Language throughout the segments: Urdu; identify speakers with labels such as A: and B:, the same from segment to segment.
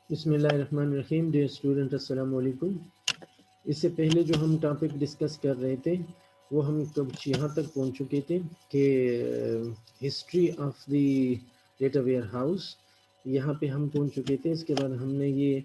A: بسم اللہ الرحمن الرحیم. ڈیئر اسٹوڈنٹ السلام علیکم. اس سے پہلے جو ہم ٹاپک ڈسکس کر رہے تھے وہ ہم کچھ یہاں تک پہنچ چکے تھے کہ history of the data where house یہاں پہ ہم پہنچ چکے تھے. اس کے بعد ہم نے یہ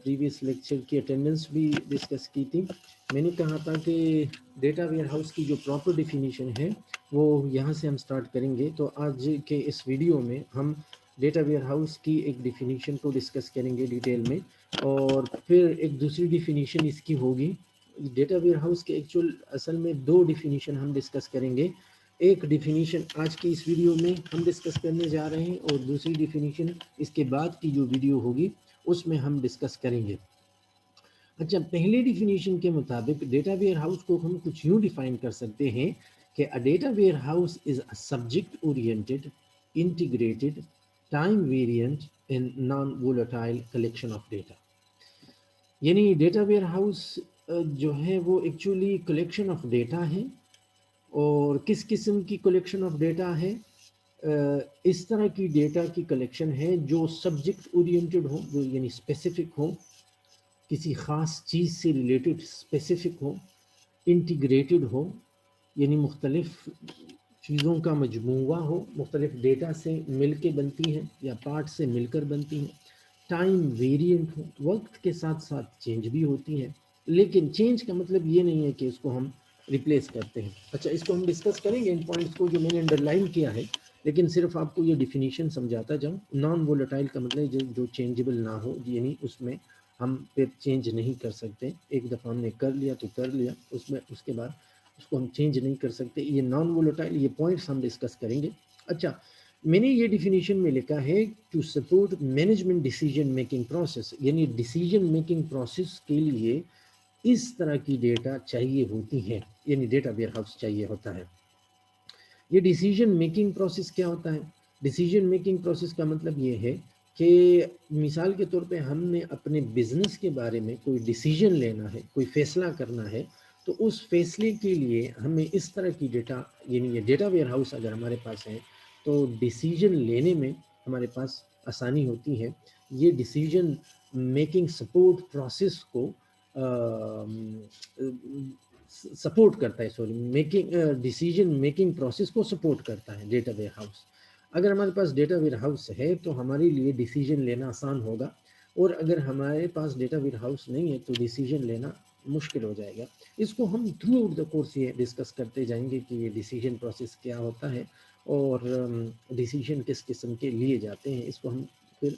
A: پریویس لیکچر کی اٹینڈنس بھی ڈسکس کی تھی. میں نے کہا تھا کہ ڈیٹا ویئر ہاؤس کی جو پراپر ڈیفینیشن ہے وہ یہاں سے ہم سٹارٹ کریں گے. تو آج کے اس ویڈیو میں ہم ڈیٹا ویئر ہاؤس کی ایک ڈیفینیشن کو ڈسکس کریں گے ڈیٹیل میں، اور پھر ایک دوسری ڈیفینیشن اس کی ہوگی. ڈیٹا ویئر ہاؤس کے ایکچوئل اصل میں دو ڈیفینیشن ہم ڈسکس کریں گے. ایک ڈیفینیشن آج کی اس ویڈیو میں ہم ڈسکس کرنے جا رہے ہیں، اور دوسری ڈیفینیشن اس کے بعد کی جو ویڈیو ہوگی اس میں ہم ڈسکس کریں گے. اچھا، پہلے ڈیفینیشن کے مطابق ڈیٹا ویئر ہاؤس کو ہم کچھ یوں ڈیفائن کر سکتے ہیں کہ a data warehouse is a subject oriented, integrated, time variant and non-volatile collection of data. یعنی ڈیٹا ویئر ہاؤس جو ہے وہ ایکچولی کلیکشن آف ڈیٹا ہے. اور کس قسم کی کلیکشن آف ڈیٹا ہے؟ اس طرح کی ڈیٹا کی کلیکشن ہے جو سبجیکٹ اورینٹڈ ہو، جو یعنی اسپیسیفک ہو، کسی خاص چیز سے ریلیٹڈ اسپیسیفک ہو، انٹیگریٹڈ ہو یعنی مختلف چیزوں کا مجموعہ ہو، مختلف ڈیٹا سے مل کے بنتی ہیں یا پارٹ سے مل کر بنتی ہیں. ٹائم ویریئنٹ ہو، وقت کے ساتھ ساتھ چینج بھی ہوتی ہیں، لیکن چینج کا مطلب یہ نہیں ہے کہ اس کو ہم ریپلیس کرتے ہیں. اچھا، اس کو ہم ڈسکس کریں گے ان پوائنٹس کو جو میں نے انڈر لائن کیا ہے، لیکن صرف آپ کو یہ ڈیفینیشن سمجھاتا جاؤں. نان وولیٹائل کا مطلب جو چینجبل نہ ہو، یعنی اس میں ہم پھر چینج نہیں کر سکتے. ایک دفعہ ہم نے کر لیا تو کر لیا، اس کے بعد اس کو ہم چینج نہیں کر سکتے. یہ نان وولیٹائل، یہ پوائنٹس ہم ڈسکس کریں گے. اچھا، میں نے یہ ڈیفینیشن میں لکھا ہے to support management decision making process, یعنی ڈیسیجن میکنگ پروسیس کے لیے اس طرح کی ڈیٹا چاہیے ہوتی ہے، یعنی ڈیٹا ویئر ہاؤس چاہیے ہوتا ہے. یہ ڈیسیجن میکنگ پروسیس کیا ہوتا ہے؟ ڈیسیجن میکنگ پروسیس کا مطلب یہ ہے کہ مثال کے طور پہ ہم نے اپنے بزنس کے بارے میں کوئی ڈیسیجن لینا ہے، کوئی فیصلہ کرنا ہے، تو اس فیصلے کے لیے ہمیں اس طرح کی ڈیٹا، یعنی یہ ڈیٹا ویئر ہاؤس اگر ہمارے پاس ہے تو ڈیسیجن لینے میں ہمارے پاس آسانی ہوتی ہے. یہ ڈیسیجن میکنگ سپورٹ پروسیس کو سپورٹ کرتا ہے. ڈیسیجن میکنگ پروسیس کو سپورٹ کرتا ہے ڈیٹا ویئر ہاؤس. اگر ہمارے پاس ڈیٹا ویئر ہاؤس ہے تو ہمارے لیے ڈیسیجن لینا آسان ہوگا، اور اگر ہمارے پاس ڈیٹا ویئر ہاؤس نہیں ہے تو ڈیسیجن لینا مشکل ہو جائے گا. اس کو ہم تھرو آؤٹ دا کورس یہ ڈسکس کرتے جائیں گے کہ یہ ڈیسیجن پروسیس کیا ہوتا ہے اور ڈیسیجن کس قسم کے لیے جاتے ہیں. اس کو ہم پھر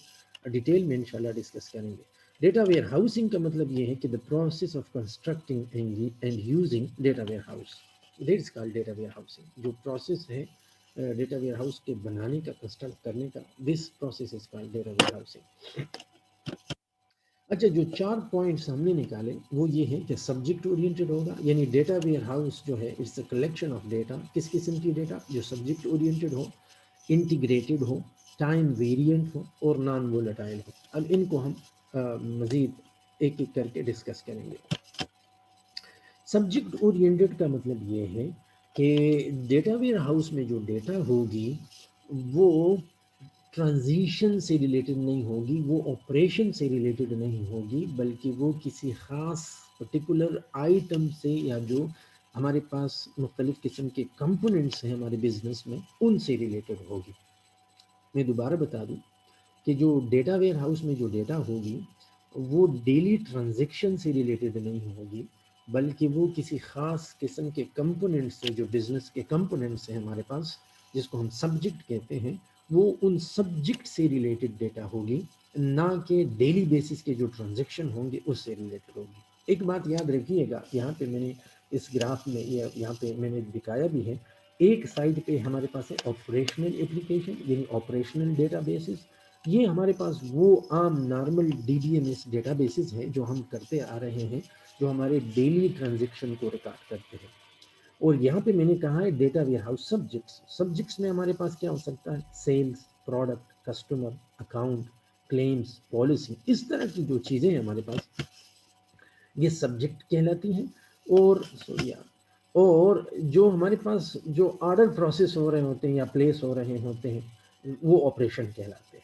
A: ڈیٹیل میں انشاءاللہ ڈسکس کریں گے. ڈیٹا ویئر ہاؤسنگ کا مطلب یہ ہے کہ the process of constructing and using data where house, that is called data where housing. جو پروسیس ہے ڈیٹا ویئر ہاؤس کے بنانے کا، کنسٹرکٹ کرنے کا، this process is called data where housing. اچھا، جو 4 پوائنٹس ہم نے نکالے وہ یہ ہے کہ سبجیکٹ اورینٹڈ ہوگا، یعنی ڈیٹا ویئر ہاؤس جو ہے it's a collection of data. کس قسم کی ڈیٹا؟ جو سبجیکٹ اورینٹڈ ہو، انٹیگریٹڈ ہو، ٹائم ویریئنٹ ہو اور نان وولیٹائل ہو. اب ان کو ہم مزید ایک ایک کر کے ڈسکس کریں گے. سبجیکٹ اورینٹڈ کا مطلب یہ ہے کہ ڈیٹا ویئر ہاؤس میں جو ڈیٹا ہوگی وہ ٹرانزیشن سے ریلیٹڈ نہیں ہوگی، وہ آپریشن سے ریلیٹڈ نہیں ہوگی، بلکہ وہ کسی خاص پرٹیکولر آئٹم سے، یا جو ہمارے پاس مختلف قسم کے کمپوننٹس ہیں ہمارے بزنس میں، ان سے ریلیٹڈ ہوگی. میں دوبارہ بتا دوں کہ جو ڈیٹا ویئر ہاؤس میں جو ڈیٹا ہوگی وہ ڈیلی ٹرانزیکشن سے ریلیٹڈ نہیں ہوگی، بلکہ وہ کسی خاص قسم کے کمپوننٹ سے، جو بزنس کے کمپوننٹس ہیں ہمارے پاس جس کو ہم سبجیکٹ کہتے ہیں، وہ ان سبجیکٹ سے ریلیٹڈ ڈیٹا ہوگی، نہ کہ ڈیلی بیسس کے جو ٹرانزیکشن ہوں گے اس سے ریلیٹڈ ہوگی. ایک بات یاد رکھیے گا، یہاں پہ میں نے اس گراف میں، یہاں پہ میں نے دکھایا بھی ہے، ایک سائڈ پہ ہمارے پاس ہے آپریشنل اپلیکیشن یعنی آپریشنل ڈیٹا بیسز. یہ ہمارے پاس وہ عام normal D B M S databases ہیں جو ہم کرتے آ رہے ہیں، جو ہمارے ڈیلی ٹرانزیکشن کو ریکارڈ کرتے ہیں. اور یہاں پہ میں نے کہا ہے ڈیٹا ویئر ہاؤس سبجیکٹس میں ہمارے پاس کیا ہو سکتا ہے؟ Sales, product, customer, account, claims, policy, اس طرح کی جو چیزیں ہیں ہمارے پاس یہ سبجیکٹ کہلاتی ہیں. اور جو ہمارے پاس جو آرڈر پروسیس ہو رہے ہوتے ہیں یا پلیس ہو رہے ہوتے ہیں وہ آپریشن کہلاتے ہیں.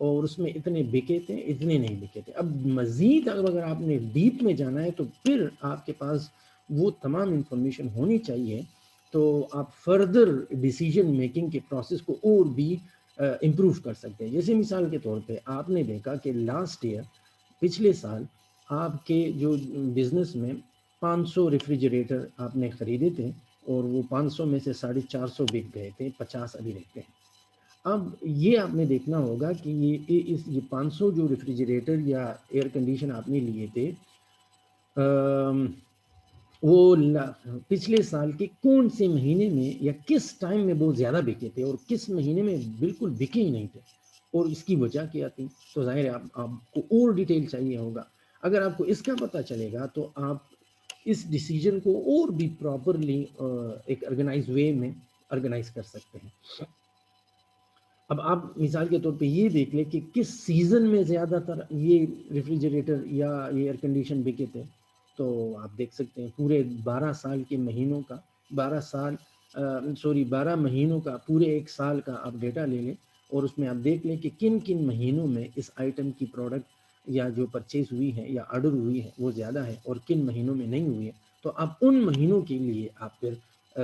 A: اور اس میں اتنے بکے تھے اتنے نہیں بکے تھے. اب مزید اگر آپ نے ڈیپ میں جانا ہے تو پھر آپ کے پاس وہ تمام انفارمیشن ہونی چاہیے, تو آپ فردر ڈیسیجن میکنگ کے پروسیس کو اور بھی امپروو کر سکتے ہیں. جیسے مثال کے طور پہ آپ نے دیکھا کہ لاسٹ ایئر, پچھلے سال آپ کے جو بزنس میں 500 ریفریجریٹر آپ نے خریدے تھے اور وہ 500 میں سے 450 بک گئے تھے, 50 ابھی رہتے ہیں. اب یہ آپ نے دیکھنا ہوگا کہ یہ 500 جو ریفریجریٹر یا ایئر کنڈیشن آپ نے لیے تھے, وہ پچھلے سال کے کون سے مہینے میں یا کس ٹائم میں بہت زیادہ بکے تھے اور کس مہینے میں بالکل بکے ہی نہیں تھے, اور اس کی وجہ کیا تھی. تو ظاہر ہے آپ کو اور ڈیٹیل چاہیے ہوگا. اگر آپ کو اس کا پتہ چلے گا تو آپ اس ڈیسیجن کو اور بھی پراپرلی ایک آرگنائز وے میں آرگنائز کر سکتے ہیں. اب آپ مثال کے طور پہ یہ دیکھ لیں کہ کس سیزن میں زیادہ تر یہ ریفریجریٹر یا یہ ایئر کنڈیشن بکے تھے. تو آپ دیکھ سکتے ہیں پورے 12 سال کے مہینوں کا 12 مہینوں کا پورے ایک سال کا آپ ڈیٹا لے لیں, اور اس میں آپ دیکھ لیں کہ کن کن مہینوں میں اس آئٹم کی پروڈکٹ یا جو پرچیز ہوئی ہے یا آرڈر ہوئی ہے وہ زیادہ ہے اور کن مہینوں میں نہیں ہوئی ہے. تو آپ ان مہینوں کے لیے آپ پھر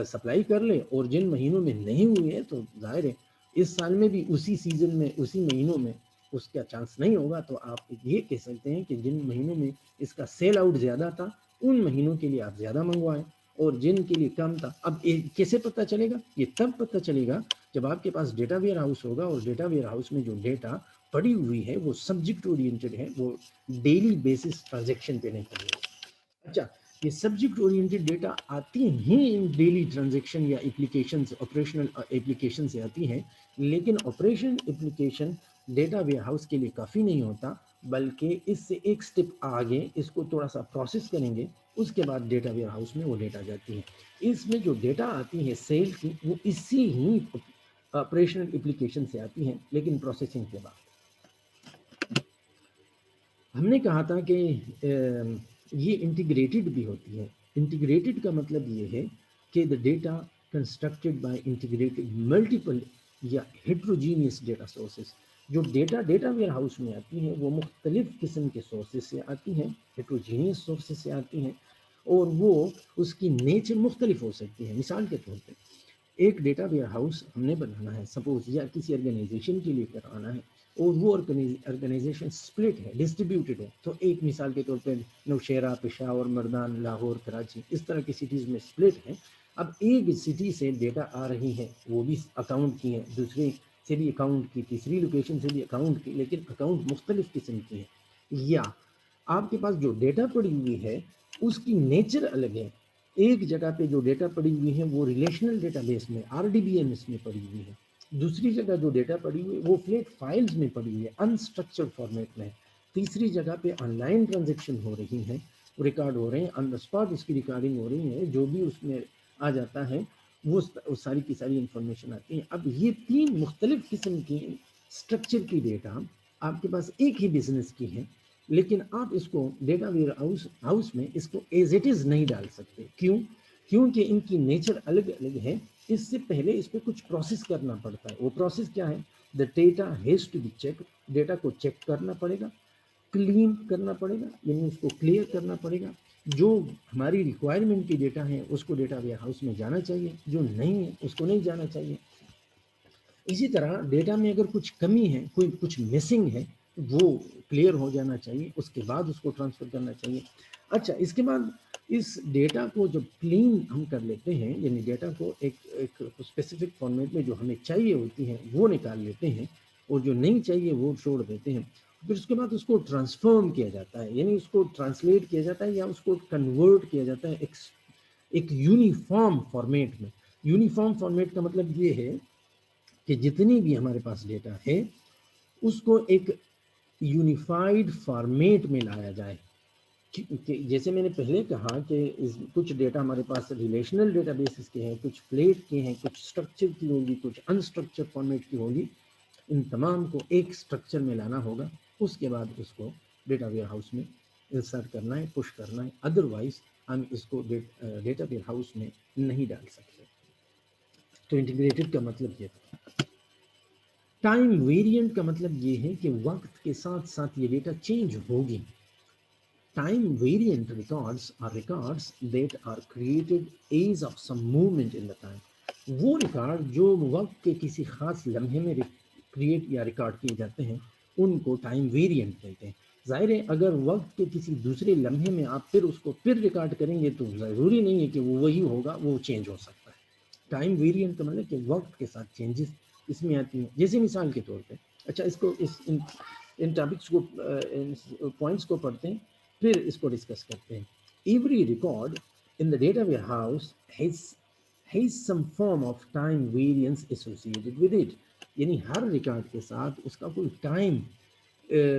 A: سپلائی کر لیں, اور جن مہینوں میں نہیں ہوئی ہے تو ظاہر ہے اس سال میں بھی اسی سیزن میں اسی مہینوں میں اس کا چانس نہیں ہوگا. تو آپ یہ کہہ سکتے ہیں کہ جن مہینوں میں اس کا سیل آؤٹ زیادہ تھا ان مہینوں کے لیے آپ زیادہ منگوائیں, اور جن کے لیے کم تھا. اب کیسے پتہ چلے گا؟ یہ تب پتہ چلے گا جب آپ کے پاس ڈیٹا ویئر ہاؤس ہوگا, اور ڈیٹا ویئر ہاؤس میں جو ڈیٹا پڑی ہوئی ہے وہ سبجیکٹ اورینٹڈ ہے, وہ ڈیلی بیسس ٹرانزیکشن پہ نہیں پڑی ہے. اچھا, یہ سبجیکٹ اورینٹڈ ڈیٹا آتی ہیں ان ڈیلی ٹرانزیکشن یا اپلیکیشن سے, آپریشنل اپلیکیشن سے آتی ہیں, لیکن operation application data where house کے لیے کافی نہیں ہوتا, بلکہ اس سے ایک سٹیپ آگے اس کو تھوڑا سا پروسیس کریں گے, اس کے بعد ڈیٹا ویئر ہاؤس میں وہ ڈیٹا جاتی ہے. اس میں جو ڈیٹا آتی ہے سیل کی وہ اسی ہی آپریشنل اپلیکیشن سے آتی ہیں, لیکن پروسیسنگ کے بعد. ہم نے کہا تھا کہ یہ انٹیگریٹڈ بھی ہوتی ہے. انٹیگریٹڈ کا مطلب یہ ہے کہ the data constructed by integrated multiple یا heterogeneous data sources. جو ڈیٹا ویئر ہاؤس میں آتی ہیں وہ مختلف قسم کے سورسز سے آتی ہیں, heterogeneous سورسز سے آتی ہیں, اور وہ اس کی نیچر مختلف ہو سکتی ہے. مثال کے طور پہ ایک ڈیٹا ویئر ہاؤس ہم نے بنانا ہے سپوز, یا کسی آرگنائزیشن کے لیے کرانا ہے, اور وہ آرگنائزیشن سپلٹ ہے, ڈسٹریبیوٹڈ ہے. تو ایک مثال کے طور پہ نوشہرہ, پشاور, مردان, لاہور, کراچی, اس طرح کی سٹیز میں سپلٹ ہے. اب ایک سٹی سے ڈیٹا آ رہی ہے, وہ بھی اکاؤنٹ کی ہے, دوسری سے بھی اکاؤنٹ کی, تیسری لوکیشن سے بھی اکاؤنٹ کی, لیکن اکاؤنٹ مختلف قسم کی ہے. یا آپ کے پاس جو ڈیٹا پڑی ہوئی ہے اس کی نیچر الگ ہے. ایک جگہ پہ جو ڈیٹا پڑی ہوئی ہے وہ ریلیشنل ڈیٹا بیس میں RDBMS میں پڑی ہوئی ہے, دوسری جگہ جو ڈیٹا پڑی ہوئی ہے وہ فلیٹ فائلز میں پڑی ہوئی ہے, انسٹرکچرڈ فارمیٹ میں, تیسری جگہ پہ آن لائن ٹرانزیکشن ہو رہی ہیں, ریکارڈ ہو رہے ہیں آن دا اسپاٹ, اس کی ریکارڈنگ ہو رہی ہے, جو بھی اس میں آ جاتا ہے وہ ساری کی ساری انفارمیشن آتی ہیں. اب یہ 3 مختلف قسم کی اسٹرکچر کی ڈیٹا آپ کے پاس ایک ہی بزنس کی ہے, لیکن آپ اس کو ڈیٹا ویئر ہاؤس میں اس کو ایز اٹ از نہیں ڈال سکتے. کیوں؟ کیونکہ ان کی نیچر الگ الگ ہے. اس سے پہلے اس پہ کچھ پروسیس کرنا پڑتا ہے. وہ پروسیس کیا ہے؟ The data has to be check, data کو چیک کرنا پڑے گا, کلین کرنا پڑے گا, یعنی اس کو کلیئر کرنا پڑے گا. جو ہماری ریکوائرمنٹ کی ڈیٹا ہے اس کو ڈیٹا ویئر ہاؤس میں جانا چاہیے, جو نہیں ہے اس کو نہیں جانا چاہیے. اسی طرح ڈیٹا میں اگر کچھ کمی ہے, کچھ مسنگ ہے, وہ کلیئر ہو جانا چاہیے, اس کے بعد اس کو ٹرانسفر کرنا چاہیے. اچھا, اس کے بعد اس ڈیٹا کو جب کلین ہم کر لیتے ہیں, یعنی ڈیٹا کو ایک اسپیسیفک فارمیٹ میں جو ہمیں چاہیے ہوتی ہے وہ نکال لیتے ہیں, اور جو نہیں چاہیے وہ چھوڑ دیتے ہیں. پھر اس کے بعد اس کو ٹرانسفارم کیا جاتا ہے, یعنی اس کو ٹرانسلیٹ کیا جاتا ہے یا اس کو کنورٹ کیا جاتا ہے ایک یونیفارم فارمیٹ میں. یونیفارم فارمیٹ کا مطلب یہ ہے کہ جتنی بھی ہمارے پاس ڈیٹا ہے اس کو ایک یونیفائڈ فارمیٹ میں لایا جائے. جیسے میں نے پہلے کہا کہ کچھ ڈیٹا ہمارے پاس ریلیشنل ڈیٹا بیسز کے ہیں, کچھ فلیٹ کے ہیں, کچھ اسٹرکچر کی ہوگی, کچھ انسٹرکچر فارمیٹ کی ہوگی. ان تمام کو ایک اسٹرکچر میں لانا ہوگا, اس کے بعد اس کو ڈیٹا ویئر ہاؤس میں انسرٹ کرنا ہے, پش کرنا ہے. ادروائز ہم اس کو ڈیٹا ویئر ہاؤس میں نہیں ڈال سکتے. تو انٹیگریٹڈ کا مطلب یہ تھا. ٹائم ویریئنٹ کا مطلب یہ ہے کہ وقت کے ساتھ ساتھ یہ ڈیٹا چینج ہوگی. Time variant records are records that are created as of some movement in the time. وہ ریکارڈ جو وقت کے کسی خاص لمحے میں کریٹ یا ریکارڈ کیے جاتے ہیں ان کو ٹائم ویریئنٹ کہتے ہیں. ظاہر ہے اگر وقت کے کسی دوسرے لمحے میں آپ پھر اس کو پھر ریکارڈ کریں گے تو ضروری نہیں ہے کہ وہ وہی ہوگا, وہ چینج ہو سکتا ہے. ٹائم ویریئنٹ کا مطلب کہ وقت کے ساتھ چینجز اس میں آتی ہیں. جیسے مثال کے طور پہ, اچھا اس کو ان ٹاپکس کو پوائنٹس کو پڑھتے ہیں پھر اس کو ڈسکس کرتے ہیں. Every record in the data where house has some form of time variance associated with it. یعنی ہر ریکارڈ کے ساتھ اس کا کوئی ٹائم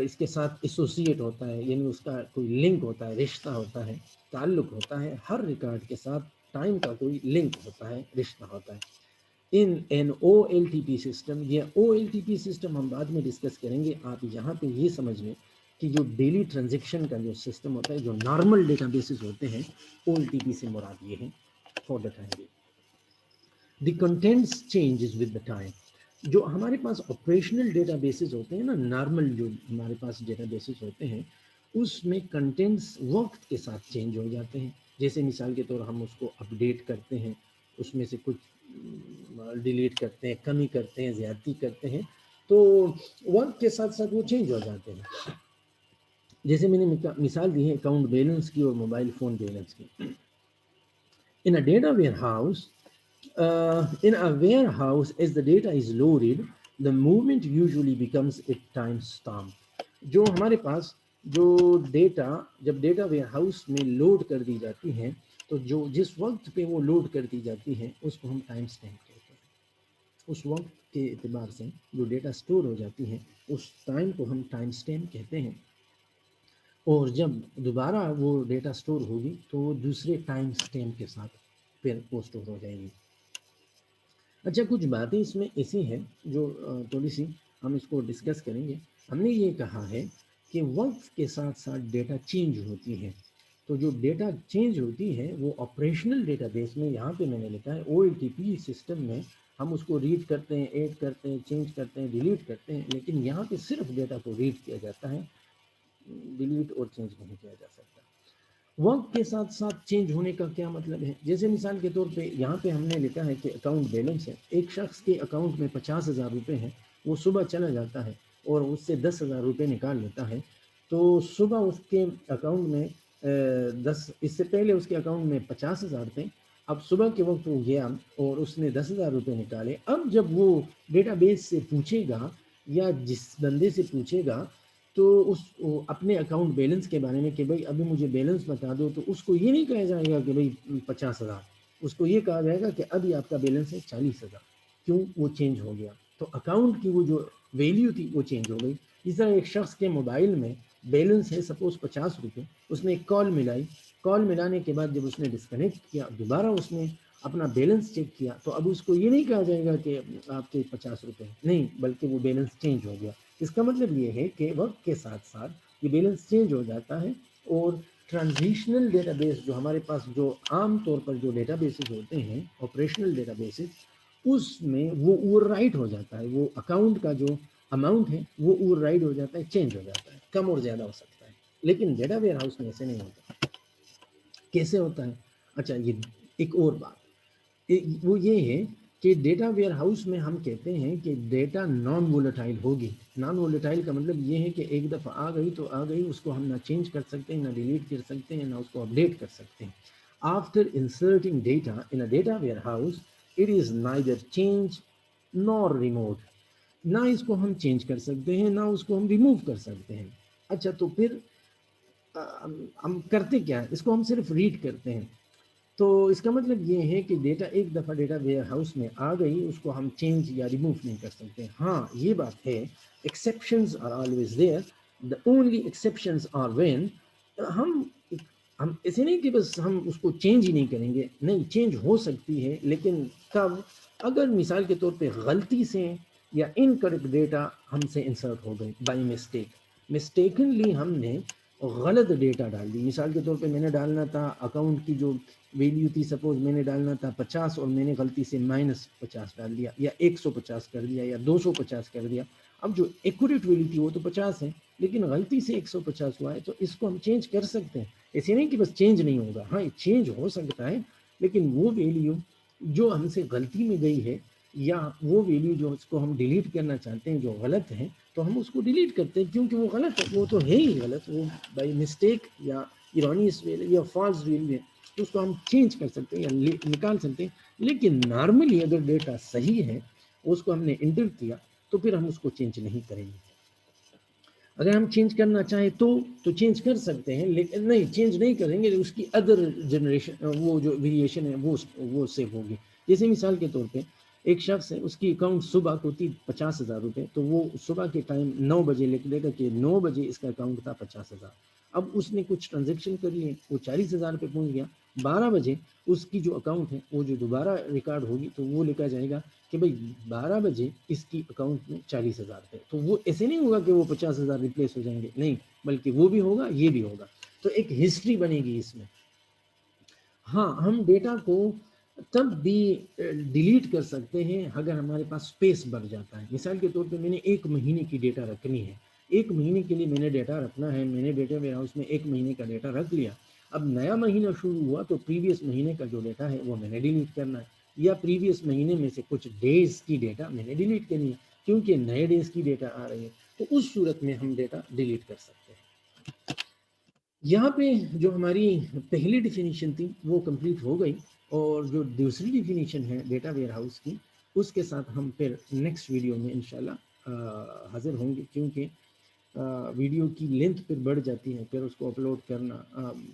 A: اس کے ساتھ ایسوسیٹ ہوتا ہے, یعنی اس کا کوئی لنک ہوتا ہے, رشتہ ہوتا ہے, تعلق ہوتا ہے. ہر ریکارڈ کے ساتھ ٹائم کا کوئی لنک ہوتا ہے, رشتہ ہوتا ہے. ان این OLTP سسٹم, یہ OLTP سسٹم ہم بعد میں ڈسکس کریں گے. آپ یہاں پہ یہ سمجھ لیں کہ جو ڈیلی ٹرانزیکشن کا جو سسٹم ہوتا ہے, جو نارمل ڈیٹا بیسز ہوتے ہیں, OLTP سے مراد یہ ہے for the time. The contents changes with the time. جو ہمارے پاس آپریشنل ڈیٹا بیسز ہوتے ہیں نا, نارمل جو ہمارے پاس ڈیٹا بیسز ہوتے ہیں, اس میں کنٹینٹس وقت کے ساتھ چینج ہو جاتے ہیں. جیسے مثال کے طور ہم اس کو اپڈیٹ کرتے ہیں, اس میں سے کچھ ڈیلیٹ کرتے ہیں, کمی کرتے ہیں, زیادتی کرتے ہیں, تو وقت کے ساتھ ساتھ وہ چینج ہو جاتے ہیں. جیسے میں نے مثال دی ہے اکاؤنٹ بیلنس کی اور موبائل فون بیلنس کی. In a data warehouse, in a warehouse, as the data is loaded, the movement usually becomes a time stamp. جو ہمارے پاس جو ڈیٹا جب ڈیٹا ویئر ہاؤس میں لوڈ کر دی جاتی ہے تو جو جس وقت پہ وہ لوڈ کر دی جاتی ہے اس کو ہم ٹائم اسٹیمپ کہتے ہیں. اس وقت کے اعتبار سے جو ڈیٹا سٹور ہو جاتی ہے اس ٹائم کو ہم ٹائم اسٹیمپ کہتے ہیں. اور جب دوبارہ وہ ڈیٹا سٹور ہوگی تو وہ دوسرے ٹائم اسٹیمپ کے ساتھ پھر وہ سٹور ہو جائے گی. اچھا کچھ باتیں اس میں ایسی ہیں جو تھوڑی سی ہم اس کو ڈسکس کریں گے. ہم نے یہ کہا ہے کہ وقت کے ساتھ ساتھ ڈیٹا چینج ہوتی ہے. تو جو ڈیٹا چینج ہوتی ہے وہ آپریشنل ڈیٹا بیس میں, یہاں پہ میں نے لکھا ہے OLTP سسٹم میں, ہم اس کو ریڈ کرتے ہیں, ایڈ کرتے ہیں, چینج کرتے ہیں, ڈیلیٹ کرتے ہیں, لیکن یہاں پہ صرف ڈیٹا کو ریڈ کیا جاتا ہے, ڈیلیٹ اور چینج نہیں کیا جا سکتا. وقت کے ساتھ ساتھ چینج ہونے کا کیا مطلب ہے؟ جیسے مثال کے طور پہ یہاں پہ ہم نے لکھا ہے کہ اکاؤنٹ بیلنس ہے. ایک شخص کے اکاؤنٹ میں 50,000 روپے ہیں, وہ صبح چلا جاتا ہے اور اس سے 10,000 روپے نکال لیتا ہے. تو صبح اس کے اکاؤنٹ میں اس سے پہلے اس کے اکاؤنٹ میں 50,000 تھے. اب صبح کے وقت وہ گیا اور اس نے 10,000 روپے نکالے. اب جب وہ ڈیٹا بیس سے پوچھے گا یا جس بندے سے پوچھے گا تو اس اپنے اکاؤنٹ بیلنس کے بارے میں کہ بھائی ابھی مجھے بیلنس بتا دو, تو اس کو یہ نہیں کہا جائے گا کہ بھائی 50,000, اس کو یہ کہا جائے گا کہ ابھی آپ کا بیلنس ہے 40,000. کیوں؟ وہ چینج ہو گیا. تو اکاؤنٹ کی وہ جو ویلیو تھی وہ چینج ہو گئی. اس طرح ایک شخص کے موبائل میں بیلنس ہے سپوز 50 روپے, اس نے ایک کال ملائی, کال ملانے کے بعد جب اس نے ڈسکنیکٹ کیا, دوبارہ اس نے اپنا بیلنس چیک کیا, تو اب اس کو یہ نہیں کہا جائے گا کہ آپ کے 50 روپے نہیں, بلکہ وہ بیلنس چینج ہو گیا. اس کا مطلب یہ ہے کہ وقت کے ساتھ ساتھ یہ بیلنس چینج ہو جاتا ہے. اور ٹرانزیشنل ڈیٹا بیس جو ہمارے پاس جو عام طور پر جو ڈیٹا بیسز ہوتے ہیں, آپریشنل ڈیٹا بیسز, اس میں وہ اوور رائٹ ہو جاتا ہے. وہ اکاؤنٹ کا جو اماؤنٹ ہے وہ اوور رائٹ ہو جاتا ہے, چینج ہو جاتا ہے, کم اور زیادہ ہو سکتا ہے. لیکن ڈیٹا ویئر ہاؤس میں ایسے نہیں ہوتا. کیسے ہوتا ہے؟ اچھا یہ ایک اور بات وہ یہ ہے کہ ڈیٹا ویئر ہاؤس میں ہم کہتے ہیں کہ ڈیٹا نان وولیٹائل ہوگی. نان وولیٹائل کا مطلب یہ ہے کہ ایک دفعہ آ گئی تو آ گئی, اس کو ہم نہ چینج کر سکتے ہیں, نہ ڈیلیٹ کر سکتے ہیں, نہ اس کو اپڈیٹ کر سکتے ہیں. After inserting data in a data where house it is neither change Noor remote. نہ اس کو ہم چینج کر سکتے ہیں, نہ اس کو ہم ریموو کر سکتے ہیں. اچھا تو پھر ہم کرتے کیا ہے؟ اس کو ہم صرف ریڈ کرتے ہیں. تو اس کا مطلب یہ ہے کہ ڈیٹا ایک دفعہ ڈیٹا ویئر ہاؤس میں آ گئی, اس کو ہم چینج یا ریموو نہیں کر سکتے. ہاں یہ بات ہے, exceptions are always there. The only exceptions are when ہم ایسے نہیں کہ بس ہم اس کو چینج ہی نہیں کریں گے, نہیں, چینج ہو سکتی ہے, لیکن کب؟ اگر مثال کے طور پہ غلطی سے یا انکریکٹ ڈیٹا ہم سے انسرٹ ہو گئی بائی مسٹیکنلی ہم نے غلط ڈیٹا ڈال دی. مثال کے طور پہ میں نے ڈالنا تھا اکاؤنٹ کی جو ویلیو تھی، سپوز میں نے ڈالنا تھا 50 اور میں نے غلطی سے -50 ڈال دیا یا 150 کر دیا یا 250 کر دیا. اب جو ایکوریٹ ویلیو تھی وہ تو 50 ہے، لیکن غلطی سے 150 ہوا ہے، تو اس کو ہم چینج کر سکتے ہیں. ایسے نہیں کہ بس چینج نہیں ہوگا، ہاں چینج ہو سکتا ہے، لیکن وہ ویلیو جو ہم سے غلطی میں گئی ہے یا وہ ویلیو جو اس کو ہم ڈیلیٹ کرنا چاہتے ہیں جو غلط ہے، تو ہم اس کو ڈیلیٹ کرتے ہیں کیونکہ وہ غلط ہے، وہ تو ہے ہی غلط، وہ بائی مسٹیک یا ایرونیس ویلیو یا فالس ویلیو ہے، تو اس کو ہم چینج کر سکتے ہیں یا نکال سکتے ہیں. لیکن نارملی اگر ڈیٹا صحیح ہے، اس کو ہم نے انٹر کیا، تو پھر ہم اس کو چینج نہیں کریں گے. اگر ہم چینج کرنا چاہیں تو چینج کر سکتے ہیں، لیکن نہیں چینج نہیں کریں گے، اس کی ادر جنریشن وہ جو ویریشن ہے وہ سیو ہوگی. جیسے مثال کے طور پہ ایک شخص ہے، اس کی اکاؤنٹ صبح کو تھی 50,000 روپے، تو وہ صبح کے ٹائم 9 بجے لکھ دے گا کہ 9 بجے اس کا اکاؤنٹ تھا 50,000. اب اس نے کچھ ٹرانزیکشن کر لیے، وہ 40,000 پہ پہنچ گیا. 12 بجے اس کی جو اکاؤنٹ ہے وہ جو دوبارہ ریکارڈ ہوگی تو وہ لکھا جائے گا کہ بھائی 12 بجے اس کی اکاؤنٹ میں 40,000 تھے. تو وہ ایسے نہیں ہوگا کہ وہ 50,000 ریپلیس ہو جائیں گے، نہیں، بلکہ وہ بھی ہوگا، یہ بھی ہوگا. تو ایک ہسٹری بنے گی اس میں. ہاں ہم ڈیٹا کو تب بھی ڈیلیٹ کر سکتے ہیں اگر ہمارے پاس اسپیس بڑھ جاتا ہے. مثال کے طور پہ میں نے 1 مہینے کی ڈیٹا رکھنی ہے، 1 مہینے کے لیے میں نے ڈیٹا رکھنا ہے، میں نے ڈیٹا ویئر ہاؤس میں 1 مہینے کا ڈیٹا رکھ لیا. اب نیا مہینہ شروع ہوا تو پریویس مہینے کا جو ڈیٹا ہے وہ میں نے ڈیلیٹ کرنا ہے، یا پریویس مہینے میں سے کچھ ڈیز کی ڈیٹا میں نے ڈیلیٹ کرنی ہے کیونکہ نئے ڈیز کی ڈیٹا آ رہی ہے. تو اس صورت میں ہم ڈیٹا ڈیلیٹ کر سکتے ہیں. یہاں پہ جو ہماری پہلی ڈیفینیشن تھی وہ کمپلیٹ ہو گئی، اور جو دوسری ڈیفینیشن ہے ڈیٹا ویئر ہاؤس کی، اس کے ساتھ ہم پھر نیکسٹ ویڈیو میں انشاءاللہ حاضر ہوں گے، کیونکہ ویڈیو کی لینتھ پھر بڑھ جاتی ہے، پھر اس کو اپلوڈ کرنا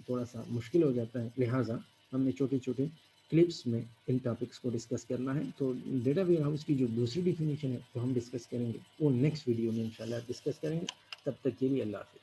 A: تھوڑا سا مشکل ہو جاتا ہے. لہٰذا ہم نے چھوٹے چھوٹے کلپس میں ان ٹاپکس کو ڈسکس کرنا ہے. تو ڈیٹا ویئر ہاؤس کی جو دوسری ڈیفینیشن ہے وہ ہم ڈسکس کریں گے، وہ نیکسٹ ویڈیو میں انشاءاللہ ڈسکس کریں گے. تب تک کے لیے اللہ حافظ.